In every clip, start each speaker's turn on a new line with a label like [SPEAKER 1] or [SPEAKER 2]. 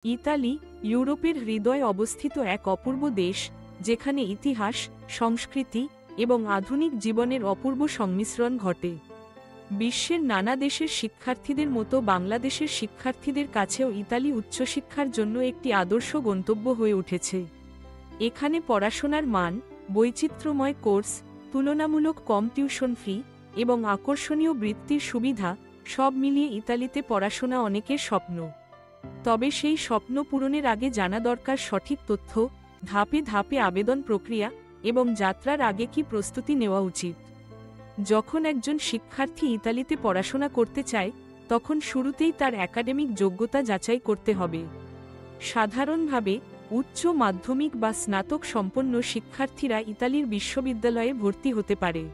[SPEAKER 1] Italy ইউরোপের হৃদয়ে অবস্থিত এক অপূর্ব দেশ, যেখানে ইতিহাস, সংস্কৃতি এবং আধুনিক জীবনের অপূর্ব সংমিশ্রণ ঘটে। বিশ্বের নানা দেশের শিক্ষার্থীদের মতো বাংলাদেশের শিক্ষার্থীদের কাছেও ইতালি উচ্চশিক্ষার জন্য একটি আদর্শ গন্তব্য হয়ে উঠেছে। এখানে পড়াশোনার মান, বৈচিত্র্যময় কোর্স, তুলনামূলক কম টিউশন ফি এবং আকর্ষণীয় বৃত্তির সুবিধা সব মিলিয়ে ইতালিতে পড়াশোনা অনেকের স্বপ্ন। তবে সেই স্বপ্ন পূরণের আগে জানা দরকার সঠিক তথ্য, ধাপে ধাপে আবেদন প্রক্রিয়া এবং যাত্রার আগে কী প্রস্তুতি নেওয়া উচিত। যখন একজন শিক্ষার্থী ইতালিতে পড়াশোনা করতে চায়, তখন শুরুতেই তার একাডেমিক যোগ্যতা যাচাই করতে হবে। সাধারণভাবে উচ্চ মাধ্যমিক বা স্নাতক সম্পন্ন শিক্ষার্থীরা ইতালির বিশ্ববিদ্যালয়ে ভর্তি হতে পারে।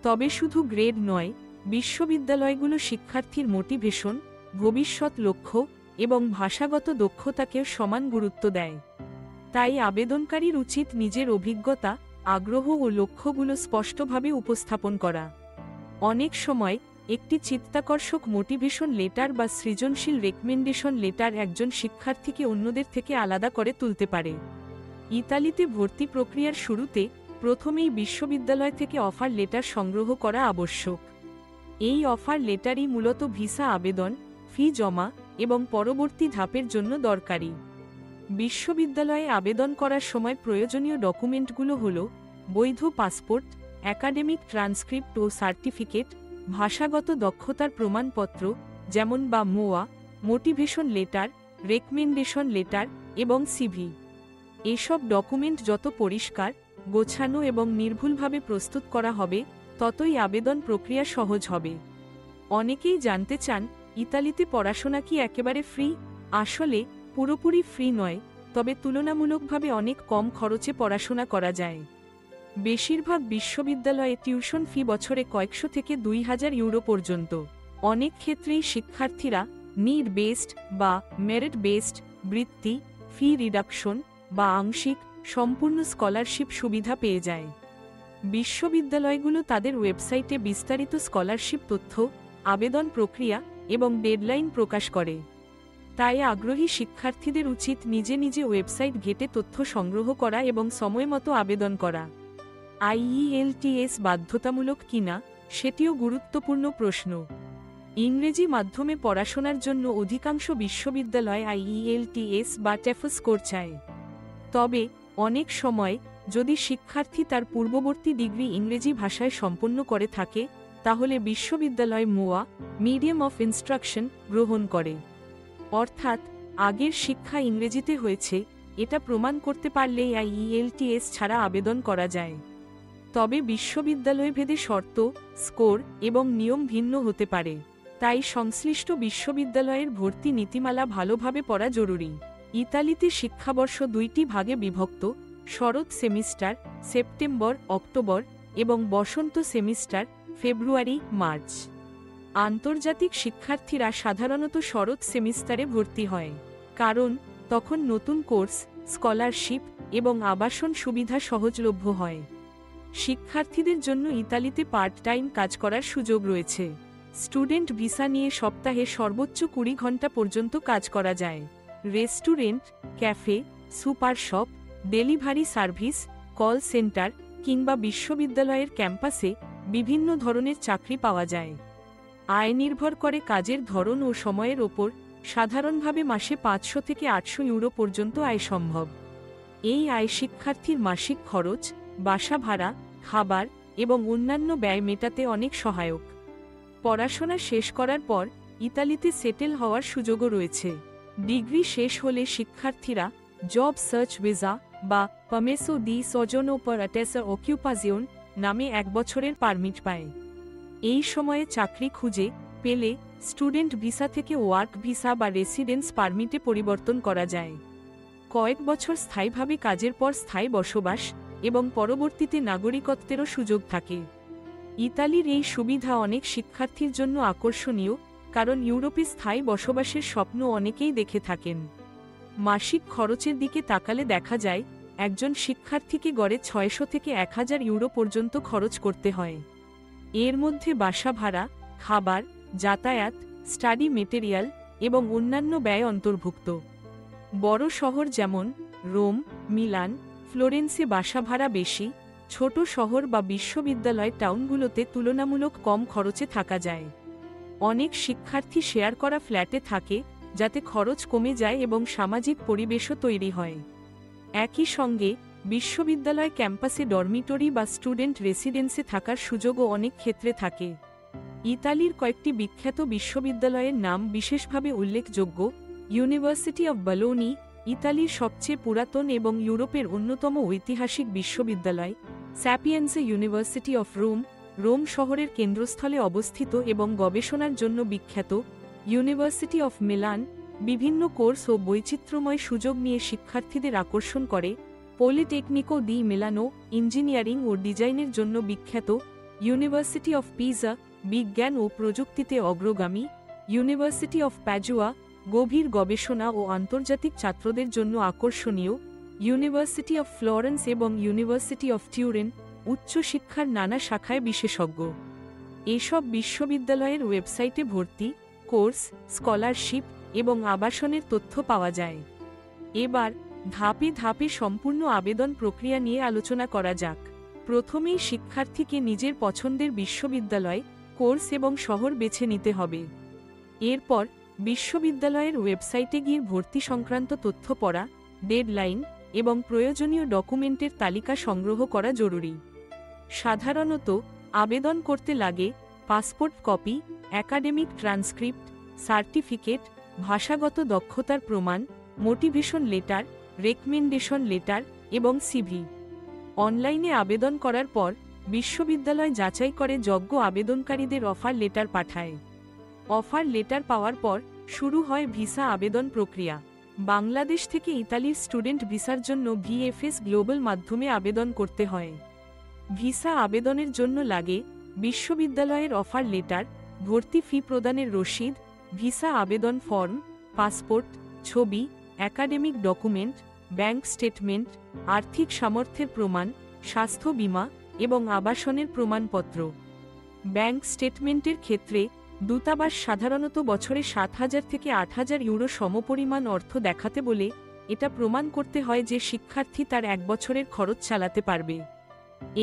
[SPEAKER 1] তবে শুধু গ্রেড নয়, বিশ্ববিদ্যালয়গুলো শিক্ষার্থীর মোটিভেশন, ভবিষ্যৎ লক্ষ্য এবং ভাষাগত দক্ষতাকেও সমান গুরুত্ব দেয়। তাই আবেদনকারীর উচিত নিজের অভিজ্ঞতা, আগ্রহ ও লক্ষ্যগুলো স্পষ্টভাবে উপস্থাপন করা। অনেক সময় একটি চিত্তাকর্ষক মোটিভেশন লেটার বা সৃজনশীল রেকমেন্ডেশন লেটার একজন শিক্ষার্থীকে অন্যদের থেকে আলাদা করে তুলতে পারে। ইতালিতে ভর্তি প্রক্রিয়ার শুরুতে প্রথমেই বিশ্ববিদ্যালয় থেকে অফার লেটার সংগ্রহ করা আবশ্যক। এই অফার লেটারই মূলত ভিসা আবেদন, ফি জমা এবং পরবর্তী ধাপের জন্য দরকারি। বিশ্ববিদ্যালয়ে আবেদন করার সময় প্রয়োজনীয় ডকুমেন্টগুলো হল বৈধ পাসপোর্ট, একাডেমিক ট্রান্সক্রিপ্ট ও সার্টিফিকেট, ভাষাগত দক্ষতার প্রমাণপত্র যেমন বা মোয়া, মোটিভেশন লেটার, রেকমেন্ডেশন লেটার এবং সিভি। এসব ডকুমেন্ট যত পরিষ্কার, গোছানো এবং নির্ভুলভাবে প্রস্তুত করা হবে, ততই আবেদন প্রক্রিয়া সহজ হবে। অনেকেই জানতে চান, ইতালিতে পড়াশোনা কি একেবারে ফ্রি? আসলে পুরোপুরি ফ্রি নয়, তবে তুলনামূলকভাবে অনেক কম খরচে পড়াশোনা করা যায়। বেশিরভাগ বিশ্ববিদ্যালয়ে টিউশন ফি বছরে কয়েকশো থেকে 2000 ইউরো পর্যন্ত। অনেক ক্ষেত্রেই শিক্ষার্থীরা নিড বেসড বা মেরিট বেসড বৃত্তি, ফি রিডাকশন বা আংশিক, সম্পূর্ণ স্কলারশিপ সুবিধা পেয়ে যায়। বিশ্ববিদ্যালয়গুলো তাদের ওয়েবসাইটে বিস্তারিত স্কলারশিপ তথ্য, আবেদন প্রক্রিয়া এবং ডেডলাইন প্রকাশ করে। তাই আগ্রহী শিক্ষার্থীদের উচিত নিজে নিজে ওয়েবসাইট ঘেঁটে তথ্য সংগ্রহ করা এবং সময়মতো আবেদন করা। আইইএলটিএস বাধ্যতামূলক কিনা, সেটিও গুরুত্বপূর্ণ প্রশ্ন। ইংরেজি মাধ্যমে পড়াশোনার জন্য অধিকাংশ বিশ্ববিদ্যালয় আইইএলটিএস বা টেফল স্কোর চায়। তবে অনেক সময় যদি শিক্ষার্থী তার পূর্ববর্তী ডিগ্রি ইংরেজি ভাষায় সম্পন্ন করে থাকে, তাহলে বিশ্ববিদ্যালয় মোয়া, মিডিয়াম অফ ইনস্ট্রাকশন গ্রহণ করে। অর্থাৎ আগের শিক্ষা ইংরেজিতে হয়েছে, এটা প্রমাণ করতে পারলেই আইইএলটিএস ছাড়া আবেদন করা যায়। তবে বিশ্ববিদ্যালয় ভেদে শর্ত, স্কোর এবং নিয়ম ভিন্ন হতে পারে। তাই সংশ্লিষ্ট বিশ্ববিদ্যালয়ের ভর্তি নীতিমালা ভালোভাবে পড়া জরুরি। ইতালিতে শিক্ষাবর্ষ 2টি ভাগে বিভক্ত: শরৎ সেমিস্টার সেপ্টেম্বর অক্টোবর এবং বসন্ত সেমিস্টার ফেব্রুয়ারি মার্চ। আন্তর্জাতিক শিক্ষার্থীরা সাধারণত শরৎ সেমিস্টারে ভর্তি হয়, কারণ তখন নতুন কোর্স, স্কলারশিপ এবং আবাসন সুবিধা সহজলভ্য হয়। শিক্ষার্থীদের জন্য ইতালিতে পার্ট টাইম কাজ করার সুযোগ রয়েছে। স্টুডেন্ট ভিসা নিয়ে সপ্তাহে সর্বোচ্চ 20 ঘন্টা পর্যন্ত কাজ করা যায়। Restaurant, cafe, super shop, delivery service, call centre কিংবা বিশ্ববিদ্যালয়ের ক্যাম্পাসে বিভিন্ন ধরনের চাকরি পাওয়া যায়। আয় নির্ভর করে কাজের ধরন ও সময়ের ওপর। সাধারণভাবে মাসে 500 থেকে 800 ইউরো পর্যন্ত আয় সম্ভব। এই আয় শিক্ষার্থীর মাসিক খরচ, বাসা ভাড়া, খাবার এবং অন্যান্য ব্যয় মেটাতে অনেক সহায়ক। পড়াশোনা শেষ করার পর ইতালিতে সেটেল হওয়ার সুযোগও রয়েছে। ডিগ্রি শেষ হলে শিক্ষার্থীরা জব সার্চ ভিসা বা পারমেসো দি সজনো পর অ্যাটেসা অকিউপাজিওন নামে 1 বছরের পারমিট পায়। এই সময়ে চাকরি খুঁজে পেলে স্টুডেন্ট ভিসা থেকে ওয়ার্ক ভিসা বা রেসিডেন্স পারমিটে পরিবর্তন করা যায়। কয়েক বছর স্থায়ীভাবে কাজের পর স্থায়ী বসবাস এবং পরবর্তীতে নাগরিকত্বেরও সুযোগ থাকে। ইতালির এই সুবিধা অনেক শিক্ষার্থীর জন্য আকর্ষণীয়, কারণ ইউরোপে স্থায়ী বসবাসের স্বপ্ন অনেকেই দেখে থাকেন। মাসিক খরচের দিকে তাকালে দেখা যায়, একজন শিক্ষার্থীকে গড়ে 600 থেকে 1000 ইউরো পর্যন্ত খরচ করতে হয়। এর মধ্যে বাসা ভাড়া, খাবার, যাতায়াত, স্টাডি মেটেরিয়াল এবং অন্যান্য ব্যয় অন্তর্ভুক্ত। বড় শহর যেমন রোম, মিলান, ফ্লোরেন্সে বাসা ভাড়া বেশি, ছোট শহর বা বিশ্ববিদ্যালয় টাউনগুলোতে তুলনামূলক কম খরচে থাকা যায়। অনেক শিক্ষার্থী শেয়ার করা ফ্ল্যাটে থাকে, যাতে খরচ কমে যায় এবং সামাজিক পরিবেশও তৈরি হয়। একই সঙ্গে বিশ্ববিদ্যালয় ক্যাম্পাসে ডরমিটরি বা স্টুডেন্ট রেসিডেন্সে থাকার সুযোগও অনেক ক্ষেত্রে থাকে। ইতালির কয়েকটি বিখ্যাত বিশ্ববিদ্যালয়ের নাম বিশেষভাবে উল্লেখযোগ্য: ইউনিভার্সিটি অব বলোনি, ইতালির সবচেয়ে পুরাতন এবং ইউরোপের অন্যতম ঐতিহাসিক বিশ্ববিদ্যালয়; স্যাপিয়েন্সে ইউনিভার্সিটি অফ রোম, রোম শহরের কেন্দ্রস্থলে অবস্থিত এবং গবেষণার জন্য বিখ্যাত; ইউনিভার্সিটি অফ মিলান, বিভিন্ন কোর্স ও বৈচিত্র্যময় সুযোগ নিয়ে শিক্ষার্থীদের আকর্ষণ করে; পলিটেকনিকো দি মিলানো, ইঞ্জিনিয়ারিং ও ডিজাইনের জন্য বিখ্যাত; ইউনিভার্সিটি অফ পিসা, বিজ্ঞান ও প্রযুক্তিতে অগ্রগামী; ইউনিভার্সিটি অফ প্যাজুয়া, গভীর গবেষণা ও আন্তর্জাতিক ছাত্রদের জন্য আকর্ষণীয়; ইউনিভার্সিটি অফ ফ্লোরেন্স এবং ইউনিভার্সিটি অফ টিউরিন, উচ্চশিক্ষার নানা শাখায় বিশেষজ্ঞ। এসব বিশ্ববিদ্যালয়ের ওয়েবসাইটে ভর্তি, কোর্স, স্কলারশিপ এবং আবাসনের তথ্য পাওয়া যায়। এবার ধাপে ধাপে সম্পূর্ণ আবেদন প্রক্রিয়া নিয়ে আলোচনা করা যাক। প্রথমেই শিক্ষার্থীকে নিজের পছন্দের বিশ্ববিদ্যালয়, কোর্স এবং শহর বেছে নিতে হবে। এরপর বিশ্ববিদ্যালয়ের ওয়েবসাইটে গিয়ে ভর্তি সংক্রান্ত তথ্য পড়া, ডেডলাইন এবং প্রয়োজনীয় ডকুমেন্টের তালিকা সংগ্রহ করা জরুরি। সাধারণত আবেদন করতে লাগে passport copy, academic transcript, certificate, ভাষাগত দক্ষতার প্রমাণ, মোটিভেশন লেটার, রেকমেন্ডেশন লেটার এবং সিভি। অনলাইনে আবেদন করার পর বিশ্ববিদ্যালয় যাচাই করে যোগ্য আবেদনকারীদের অফার লেটার পাঠায়। অফার লেটার পাওয়ার পর শুরু হয় ভিসা আবেদন প্রক্রিয়া। বাংলাদেশ থেকে ইতালির স্টুডেন্ট ভিসার জন্য ভিএফএস গ্লোবাল মাধ্যমে আবেদন করতে হয়। ভিসা আবেদনের জন্য লাগে বিশ্ববিদ্যালয়ের অফার লেটার, ভর্তি ফি প্রদানের রসিদ, ভিসা আবেদন ফর্ম, পাসপোর্ট, ছবি, একাডেমিক ডকুমেন্ট, ব্যাংক স্টেটমেন্ট, আর্থিক সামর্থ্যের প্রমাণ, স্বাস্থ্য বীমা এবং আবাসনের প্রমাণপত্র। ব্যাংক স্টেটমেন্টের ক্ষেত্রে দূতাবাস সাধারণত বছরে 7,000 থেকে 8,000 ইউরো সমপরিমাণ অর্থ দেখাতে বলে এটা প্রমাণ করতে হয় যে শিক্ষার্থী তার 1 বছরের খরচ চালাতে পারবে।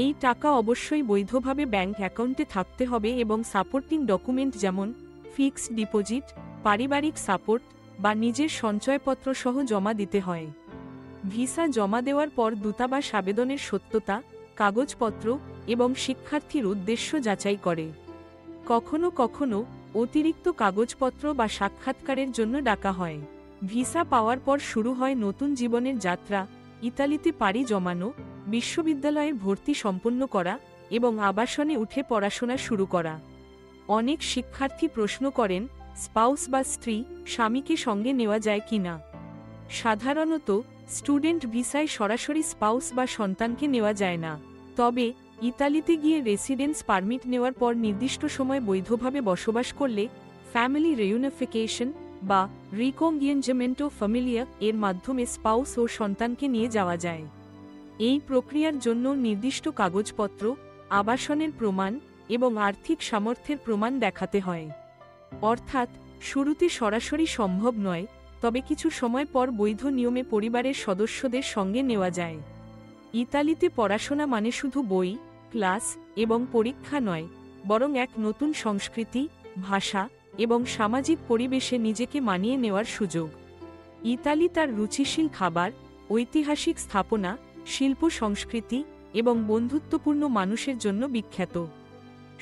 [SPEAKER 1] এই টাকা অবশ্যই বৈধভাবে ব্যাংক অ্যাকাউন্টে থাকতে হবে এবং সাপোর্টিং ডকুমেন্ট যেমন ফিক্সড ডিপোজিট, পারিবারিক সাপোর্ট বা নিজের সঞ্চয়পত্র সহ জমা দিতে হয়। ভিসা জমা দেওয়ার পর দূতাবাস আবেদনের সত্যতা, কাগজপত্র এবং শিক্ষার্থীর উদ্দেশ্য যাচাই করে। কখনো কখনো অতিরিক্ত কাগজপত্র বা সাক্ষাৎকারের জন্য ডাকা হয়। ভিসা পাওয়ার পর শুরু হয় নতুন জীবনের যাত্রা, ইতালিতে পাড়ি জমানো, বিশ্ববিদ্যালয়ে ভর্তি সম্পন্ন করা এবং আবাসনে উঠে পড়াশোনা শুরু করা। অনেক শিক্ষার্থী প্রশ্ন করেন, স্পাউস বা স্ত্রী, স্বামীকে সঙ্গে নেওয়া যায় কিনা। সাধারণত স্টুডেন্ট ভিসায় সরাসরি স্পাউস বা সন্তানকে নেওয়া যায় না। তবে ইতালিতে গিয়ে রেসিডেন্স পারমিট নেওয়ার পর নির্দিষ্ট সময় বৈধভাবে বসবাস করলে ফ্যামিলি রিউনিফিকেশন বা রিকনগিয়েঞ্জমেন্টো ফ্যামিলিয়া এর মাধ্যমে স্পাউস ও সন্তানকে নিয়ে যাওয়া যায়। এই প্রক্রিয়ার জন্য নির্দিষ্ট কাগজপত্র, আবাসনের প্রমাণ এবং আর্থিক সামর্থ্যের প্রমাণ দেখাতে হয়। অর্থাৎ শুরুতে সরাসরি সম্ভব নয়, তবে কিছু সময় পর বৈধ নিয়মে পরিবারের সদস্যদের সঙ্গে নেওয়া যায়। ইতালিতে পড়াশোনা মানে শুধু বই, ক্লাস এবং পরীক্ষা নয়, বরং এক নতুন সংস্কৃতি, ভাষা এবং সামাজিক পরিবেশে নিজেকে মানিয়ে নেওয়ার সুযোগ। ইতালি তার রুচিশীল খাবার, ঐতিহাসিক স্থাপনা, শিল্প সংস্কৃতি এবং বন্ধুত্বপূর্ণ মানুষের জন্য বিখ্যাত।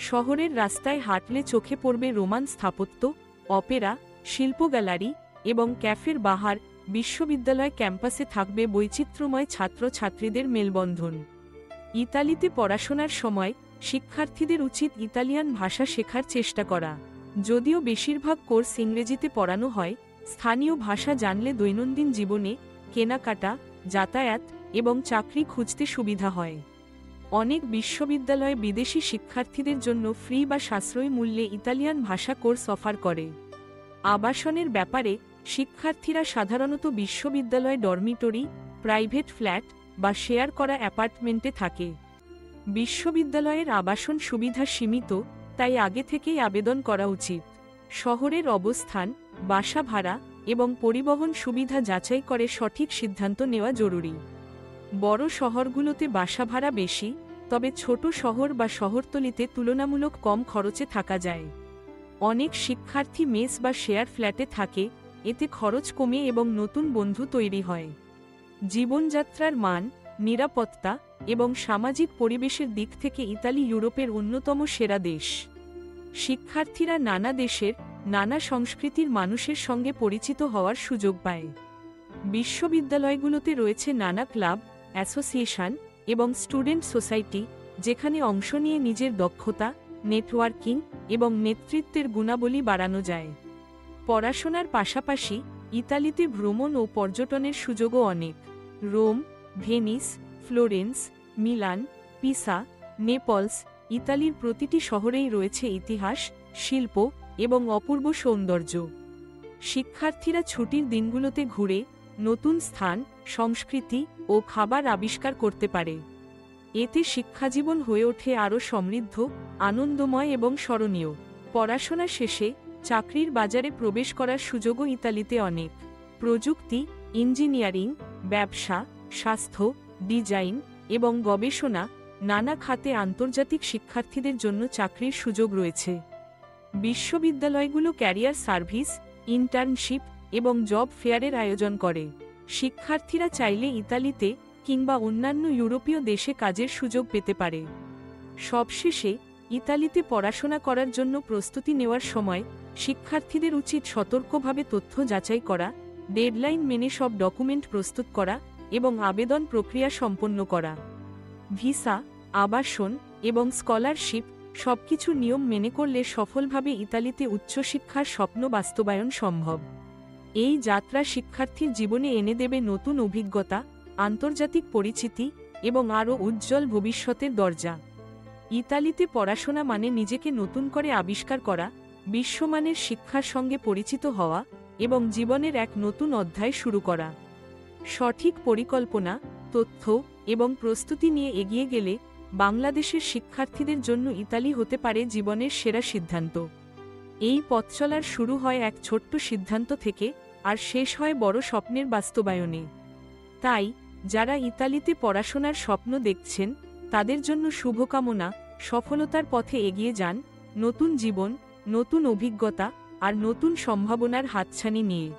[SPEAKER 1] শহরের রাস্তায় হাঁটলে চোখে পড়বে রোমান স্থাপত্য, অপেরা, শিল্প গ্যালারি এবং ক্যাফের বাহার। বিশ্ববিদ্যালয় ক্যাম্পাসে থাকবে বৈচিত্র্যময় ছাত্রছাত্রীদের মেলবন্ধন। ইতালিতে পড়াশোনার সময় শিক্ষার্থীদের উচিত ইতালিয়ান ভাষা শেখার চেষ্টা করা। যদিও বেশিরভাগ কোর্স ইংরেজিতে পড়ানো হয়, স্থানীয় ভাষা জানলে দৈনন্দিন জীবনে, কেনাকাটা, যাতায়াত এবং চাকরি খুঁজতে সুবিধা হয়। অনেক বিশ্ববিদ্যালয় বিদেশি শিক্ষার্থীদের জন্য ফ্রি বা সাশ্রয়ী মূল্যে ইতালিয়ান ভাষা কোর্স অফার করে। আবাসনের ব্যাপারে শিক্ষার্থীরা সাধারণত বিশ্ববিদ্যালয় ডরমিটরি, প্রাইভেট ফ্ল্যাট বা শেয়ার করা অ্যাপার্টমেন্টে থাকে। বিশ্ববিদ্যালয়ের আবাসন সুবিধা সীমিত, তাই আগে থেকেই আবেদন করা উচিত। শহরের অবস্থান, বাসা ভাড়া এবং পরিবহন সুবিধা যাচাই করে সঠিক সিদ্ধান্ত নেওয়া জরুরি। বড় শহরগুলোতে বাসা ভাড়া বেশি, তবে ছোট শহর বা শহরতলিতে তুলনামূলক কম খরচে থাকা যায়। অনেক শিক্ষার্থী মেস বা শেয়ার ফ্ল্যাটে থাকে, এতে খরচ কমে এবং নতুন বন্ধু তৈরি হয়। জীবনযাত্রার মান, নিরাপত্তা এবং সামাজিক পরিবেশের দিক থেকে ইতালি ইউরোপের অন্যতম সেরা দেশ। শিক্ষার্থীরা নানা দেশের, নানা সংস্কৃতির মানুষের সঙ্গে পরিচিত হওয়ার সুযোগ পায়। বিশ্ববিদ্যালয়গুলোতে রয়েছে নানা ক্লাব, অ্যাসোসিয়েশন এবং স্টুডেন্ট সোসাইটি, যেখানে অংশ নিয়ে নিজের দক্ষতা, নেটওয়ার্কিং এবং নেতৃত্বের গুণাবলী বাড়ানো যায়। পড়াশোনার পাশাপাশি ইতালিতে ভ্রমণ ও পর্যটনের সুযোগও অনেক। Rome, Venice, Florence, Milan, Pisa, Naples, ইতালির প্রতিটি শহরেই রয়েছে ইতিহাস, শিল্প এবং অপূর্ব সৌন্দর্য। শিক্ষার্থীরা ছুটির দিনগুলোতে ঘুরে নতুন স্থান, সংস্কৃতি ও খাবার আবিষ্কার করতে পারে। এতে শিক্ষাজীবন হয়ে ওঠে আরও সমৃদ্ধ, আনন্দময় এবং স্মরণীয়। পড়াশোনা শেষে চাকরির বাজারে প্রবেশ করার সুযোগও ইতালিতে অনেক। প্রযুক্তি, ইঞ্জিনিয়ারিং, ব্যবসা, স্বাস্থ্য, ডিজাইন এবং গবেষণা, নানা খাতে আন্তর্জাতিক শিক্ষার্থীদের জন্য চাকরির সুযোগ রয়েছে। বিশ্ববিদ্যালয়গুলো ক্যারিয়ার সার্ভিস, ইন্টার্নশিপ এবং জব ফেয়ারের আয়োজন করে। শিক্ষার্থীরা চাইলে ইতালিতে কিংবা অন্যান্য ইউরোপীয় দেশে কাজের সুযোগ পেতে পারে। সবশেষে, ইতালিতে পড়াশোনা করার জন্য প্রস্তুতি নেওয়ার সময় শিক্ষার্থীদের উচিত সতর্কভাবে তথ্য যাচাই করা, ডেডলাইন মেনে সব ডকুমেন্ট প্রস্তুত করা এবং আবেদন প্রক্রিয়া সম্পন্ন করা। ভিসা, আবাসন এবং স্কলারশিপ সবকিছু নিয়ম মেনে করলে সফলভাবে ইতালিতে উচ্চশিক্ষার স্বপ্ন বাস্তবায়ন সম্ভব। এই যাত্রা শিক্ষার্থীর জীবনে এনে দেবে নতুন অভিজ্ঞতা, আন্তর্জাতিক পরিচিতি এবং আরও উজ্জ্বল ভবিষ্যতের দরজা। ইতালিতে পড়াশোনা মানে নিজেকে নতুন করে আবিষ্কার করা, বিশ্বমানের শিক্ষার সঙ্গে পরিচিত হওয়া এবং জীবনের এক নতুন অধ্যায় শুরু করা। সঠিক পরিকল্পনা, তথ্য এবং প্রস্তুতি নিয়ে এগিয়ে গেলে বাংলাদেশের শিক্ষার্থীদের জন্য ইতালি হতে পারে জীবনের সেরা সিদ্ধান্ত। এই পথ চলার শুরু হয় এক ছোট্ট সিদ্ধান্ত থেকে আর শেষ হয় বড় স্বপ্নের বাস্তবায়নে। তাই যারা ইতালিতে পড়াশোনার স্বপ্ন দেখছেন, তাদের জন্য শুভকামনা। সফলতার পথে এগিয়ে যান, নতুন জীবন, নতুন অভিজ্ঞতা আর নতুন সম্ভাবনার হাতছানি নিয়ে।